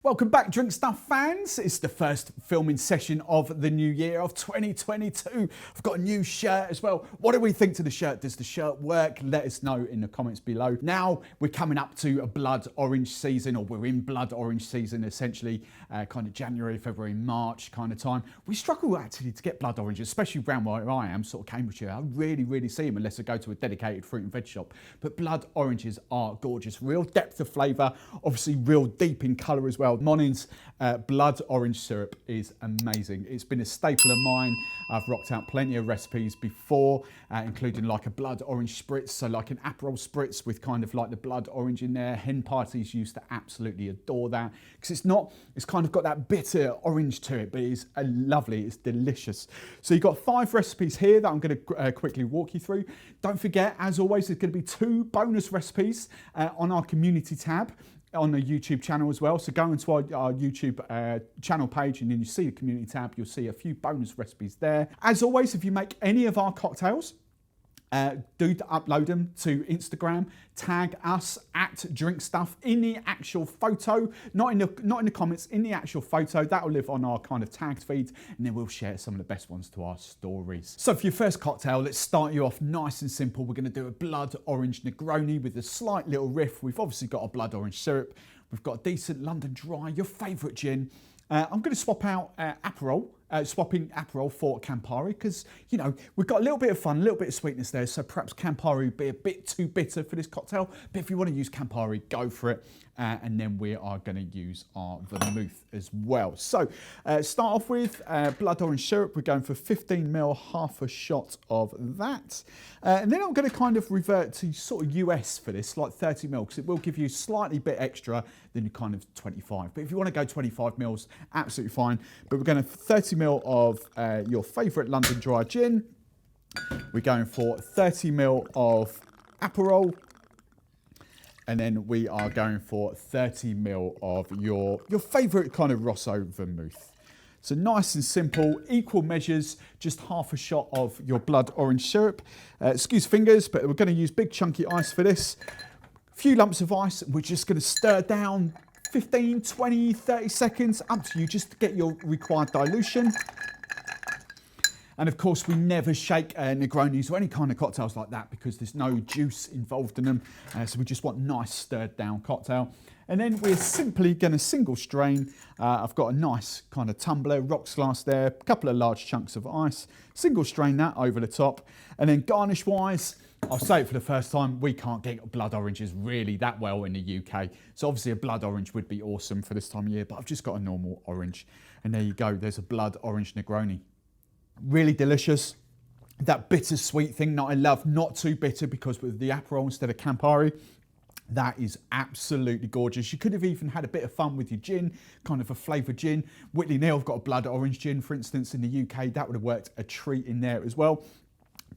Welcome back, Drinkstuff fans. It's the first filming session of the new year of 2022. I've got a new shirt as well. What do we think to the shirt? Does the shirt work? Let us know in the comments below. Now we're coming up to a blood orange season, or we're in blood orange season essentially, kind of January, February, March kind of time. We struggle actually to get blood oranges, especially around where I am, sort of Cambridgeshire. I really see them unless I go to a dedicated fruit and veg shop. But blood oranges are gorgeous. Real depth of flavour, obviously real deep in colour as well. Monin's Blood Orange Syrup is amazing. It's been a staple of mine. I've rocked out plenty of recipes before, including like a Blood Orange Spritz, so like an Aperol Spritz with kind of like the blood orange in there. Hen parties used to absolutely adore that because it's kind of got that bitter orange to it, but it's lovely, it's delicious. So you've got 5 recipes here that I'm going to quickly walk you through. Don't forget, as always, there's going to be 2 bonus recipes on our community tab on the YouTube channel as well. So go into our YouTube channel page and then you see the community tab, you'll see a few bonus recipes there. As always, if you make any of our cocktails, do upload them to Instagram, tag us at Drinkstuff in the actual photo, not in the comments, in the actual photo. That will live on our kind of tagged feed, and then we'll share some of the best ones to our stories. So for your first cocktail, let's start you off nice and simple. We're going to do a blood orange Negroni with a slight little riff. We've obviously got a blood orange syrup. We've got a decent London Dry, your favourite gin. I'm going to swap out swapping Aperol for Campari because, you know, we've got a little bit of fun, a little bit of sweetness there, so perhaps Campari would be a bit too bitter for this cocktail, but if you want to use Campari, go for it. And then we are going to use our Vermouth as well. So start off with Blood Orange Syrup. We're going for 15ml, half a shot of that. And then I'm going to kind of revert to sort of US for this, like 30ml, because it will give you slightly bit extra than your kind of 25. But if you want to go 25ml, absolutely fine. But we're going for 30ml of your favourite London Dry gin. We're going for 30ml of Aperol. And then we are going for 30ml of your favourite kind of Rosso Vermouth. So nice and simple, equal measures, just half a shot of your blood orange syrup. Excuse fingers, but we're going to use big chunky ice for this. A few lumps of ice, we're just going to stir down 15, 20, 30 seconds, up to you, just to get your required dilution. And of course, we never shake Negronis or any kind of cocktails like that because there's no juice involved in them. So we just want nice stirred down cocktail. And then we're simply going to single strain. I've got a nice kind of tumbler, rocks glass there, a couple of large chunks of ice. Single strain that over the top. And then garnish wise, I'll say it for the first time, we can't get blood oranges really that well in the UK. So obviously a blood orange would be awesome for this time of year, but I've just got a normal orange. And there you go, there's a blood orange Negroni. Really delicious. That bittersweet thing that I love, not too bitter because with the Aperol instead of Campari, that is absolutely gorgeous. You could have even had a bit of fun with your gin, kind of a flavoured gin. Whitley Neal have got a blood orange gin, for instance, in the UK. That would have worked a treat in there as well.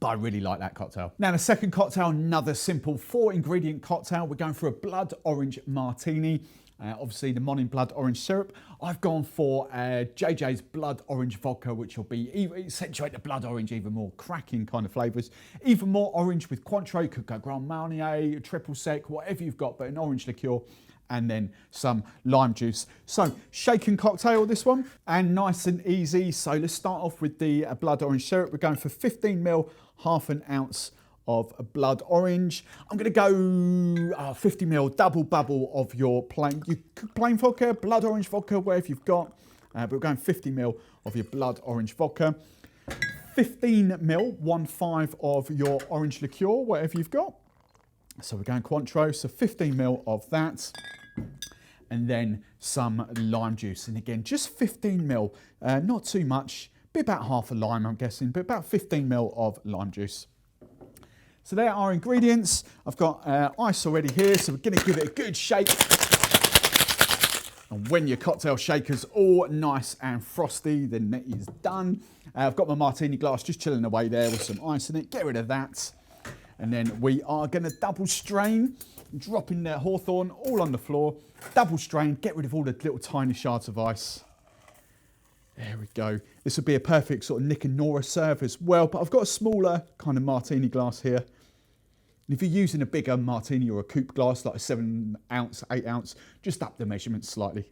But I really like that cocktail. Now the second cocktail, another simple 4-ingredient cocktail. We're going for a blood orange martini. Obviously the Monin Blood Orange Syrup. I've gone for JJ's Blood Orange Vodka, which will be accentuate the blood orange even more, cracking kind of flavours. Even more orange with Cointreau, could go Grand Marnier, triple sec, whatever you've got, but an orange liqueur, and then some lime juice. So shaken cocktail, this one, and nice and easy. So let's start off with the Blood Orange Syrup. We're going for 15ml, half an ounce of blood orange. I'm going to go 50ml double bubble of your plain vodka, blood orange vodka, whatever you've got. But we're going 50ml of your blood orange vodka. 15ml, 1/5 of your orange liqueur, whatever you've got. So we're going Cointreau, so 15ml of that. And then some lime juice. And again, just 15ml, not too much, be about half a lime, I'm guessing, but about 15ml of lime juice. So there are our ingredients. I've got ice already here, so we're going to give it a good shake. And when your cocktail shaker's all nice and frosty, then that is done. I've got my martini glass just chilling away there with some ice in it. Get rid of that. And then we are going to double strain, dropping the hawthorn all on the floor. Double strain, get rid of all the little tiny shards of ice. There we go. This would be a perfect sort of Nick and Nora serve as well, but I've got a smaller kind of martini glass here. And if you're using a bigger martini or a coupe glass, like a 7 ounce, 8 ounce, just up the measurements slightly.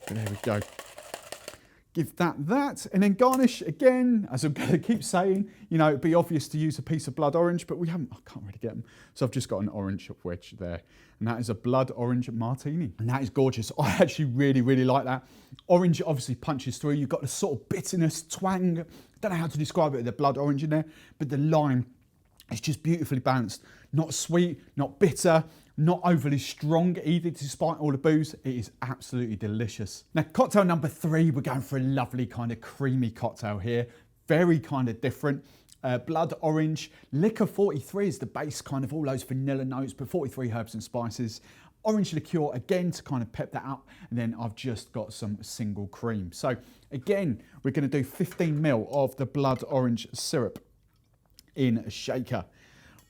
But there we go. Give that, and then garnish again, as I'm going to keep saying, you know, it'd be obvious to use a piece of blood orange, but I can't really get them. So I've just got an orange wedge there, and that is a blood orange martini. And that is gorgeous. I actually really, really like that. Orange obviously punches through. You've got the sort of bitterness, twang. I don't know how to describe it with the blood orange in there, but the lime is just beautifully balanced. Not sweet, not bitter, not overly strong either, despite all the booze. It is absolutely delicious. Now, cocktail number 3, we're going for a lovely kind of creamy cocktail here. Very kind of different. Blood Orange. Liquor 43 is the base, kind of all those vanilla notes, but 43 herbs and spices. Orange liqueur, again, to kind of pep that up. And then I've just got some single cream. So again, we're going to do 15 ml of the Blood Orange Syrup in a shaker.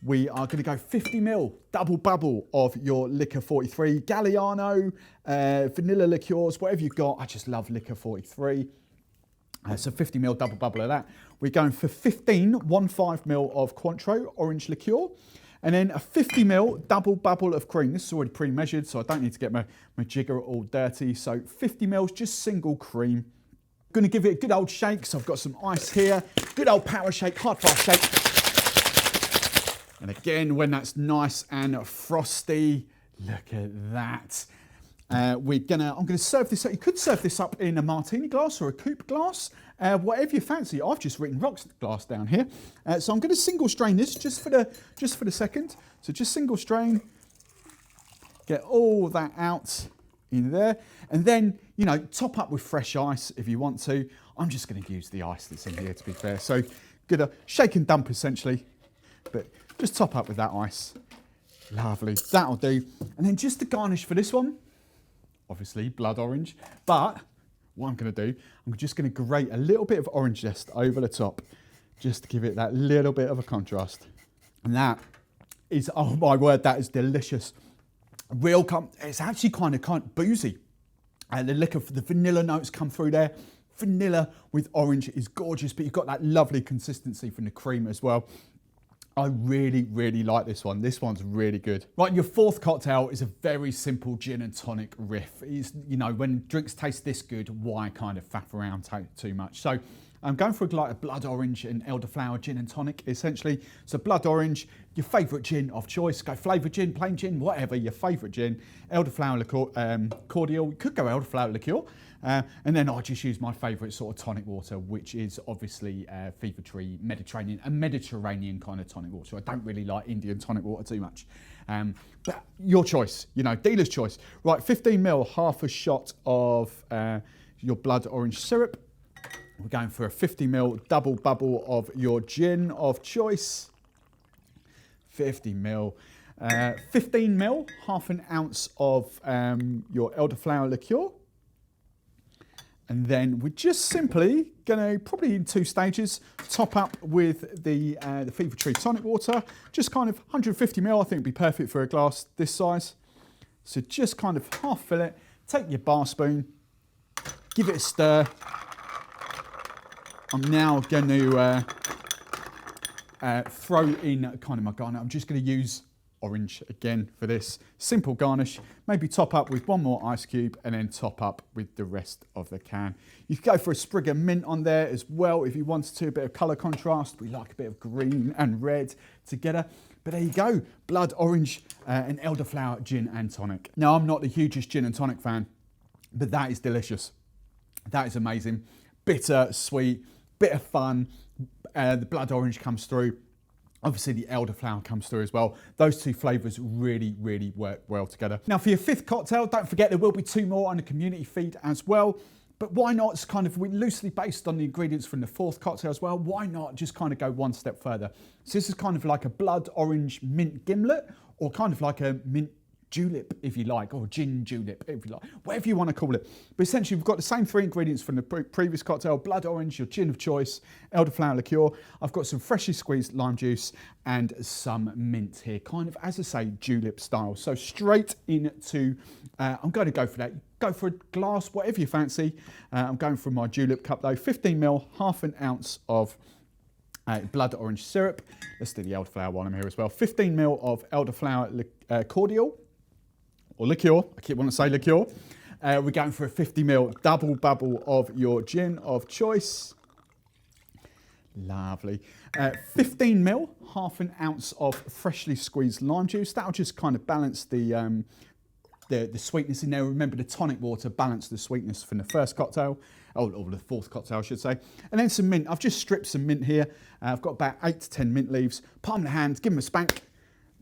We are going to go 50 ml double bubble of your Liquor 43, Galliano, vanilla liqueurs, whatever you've got. I just love Liquor 43. So 50 ml double bubble of that. We're going for 15 ml of Cointreau orange liqueur, and then a 50 ml double bubble of cream. This is already pre-measured, so I don't need to get my jigger all dirty. So 50 ml, just single cream. Going to give it a good old shake. So I've got some ice here. Good old power shake, hard fast shake. And again, when that's nice and frosty, look at that. I'm gonna serve this up. You could serve this up in a martini glass or a coupe glass, whatever you fancy. I've just written rocks glass down here. So I'm gonna single strain this just for the second. So just single strain, get all that out in there. And then, you know, top up with fresh ice if you want to. I'm just gonna use the ice that's in here, to be fair. So gonna shake and dump essentially, but just top up with that ice. Lovely, that'll do. And then just to garnish for this one, obviously blood orange, but what I'm gonna do, I'm just gonna grate a little bit of orange zest over the top, just to give it that little bit of a contrast. And that is, oh my word, that is delicious. It's actually kind of boozy. The liquor, the vanilla notes come through there. Vanilla with orange is gorgeous, but you've got that lovely consistency from the cream as well. I really, really like this one. This one's really good. Right, your 4th cocktail is a very simple gin and tonic riff. It's, you know, when drinks taste this good, why kind of faff around too much? So I'm going for like a Blood Orange and Elderflower gin and tonic, essentially. So Blood Orange, your favourite gin of choice. Go flavoured gin, plain gin, whatever, your favourite gin. Elderflower liqueur, cordial. You could go Elderflower liqueur. And then I just use my favourite sort of tonic water, which is obviously Fever Tree Mediterranean, a Mediterranean kind of tonic water. I don't really like Indian tonic water too much. But your choice, you know, dealer's choice. Right, 15 ml, half a shot of your Blood Orange Syrup. We're going for a 50 ml double bubble of your gin of choice. 50 ml. 15 ml, half an ounce of your Elderflower liqueur. And then we're just simply going to, probably in 2 stages, top up with the Fever Tree tonic water. Just kind of 150 ml, I think would be perfect for a glass this size. So just kind of half fill it, take your bar spoon, give it a stir. I'm now going to throw in kind of my garnish. I'm just going to use orange again for this simple garnish. Maybe top up with 1 more ice cube and then top up with the rest of the can. You could go for a sprig of mint on there as well if you wanted to, a bit of colour contrast. We like a bit of green and red together. But there you go, Blood Orange and Elderflower gin and tonic. Now, I'm not the hugest gin and tonic fan, but that is delicious. That is amazing. Bitter, sweet, bit of fun. The blood orange comes through. Obviously the elderflower comes through as well. Those 2 flavours really, really work well together. Now for your 5th cocktail, don't forget there will be 2 more on the community feed as well. But why not, it's kind of loosely based on the ingredients from the 4th cocktail as well. Why not just kind of go 1 step further? So this is kind of like a blood orange mint gimlet, or kind of like a mint julep, if you like, or gin julep, if you like, whatever you want to call it. But essentially, we've got the same 3 ingredients from the previous cocktail: blood orange, your gin of choice, elderflower liqueur. I've got some freshly squeezed lime juice and some mint here, kind of, as I say, julep style. So straight into, I'm going to go for that. Go for a glass, whatever you fancy. I'm going for my julep cup though. 15 ml, half an ounce of blood orange syrup. Let's do the elderflower one here as well. 15 ml of elderflower cordial, or liqueur, I keep wanting to say liqueur. We're going for a 50ml double bubble of your gin of choice. Lovely. 15ml, half an ounce of freshly squeezed lime juice. That'll just kind of balance the sweetness in there. Remember, the tonic water balanced the sweetness from the first cocktail, or the fourth cocktail, I should say. And then some mint. I've just stripped some mint here. I've got about 8 to 10 mint leaves. Palm the hand, give them a spank.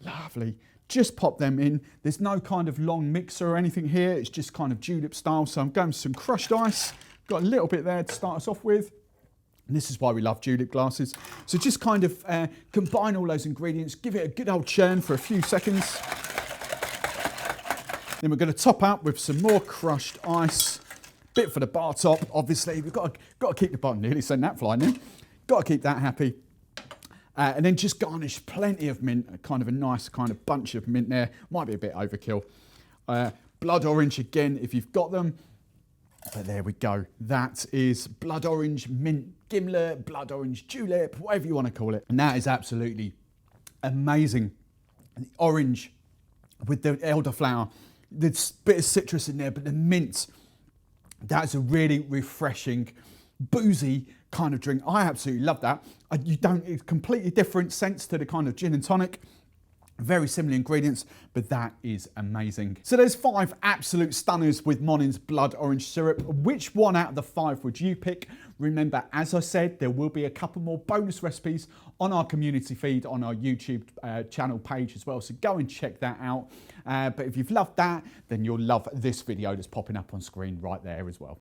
Lovely. Just pop them in. There's no kind of long mixer or anything here. It's just kind of julep style. So I'm going with some crushed ice. Got a little bit there to start us off with. And this is why we love julep glasses. So just kind of combine all those ingredients, give it a good old churn for a few seconds. Then we're going to top up with some more crushed ice. Bit for the bar top, obviously. We've got to keep the bottom, nearly send that flying in. Got to keep that happy. And then just garnish plenty of mint, kind of a nice kind of bunch of mint there. Might be a bit overkill. Blood orange again, if you've got them. But there we go. That is blood orange mint gimlet, blood orange julep, whatever you want to call it. And that is absolutely amazing. The orange with the elderflower, there's a bit of citrus in there, but the mint, that's a really refreshing, boozy kind of drink. I absolutely love that. It's completely different sense to the kind of gin and tonic. Very similar ingredients, but that is amazing. So there's 5 absolute stunners with Monin's Blood Orange Syrup. Which one out of the 5 would you pick? Remember, as I said, there will be a couple more bonus recipes on our community feed on our YouTube channel page as well. So go and check that out. But if you've loved that, then you'll love this video that's popping up on screen right there as well.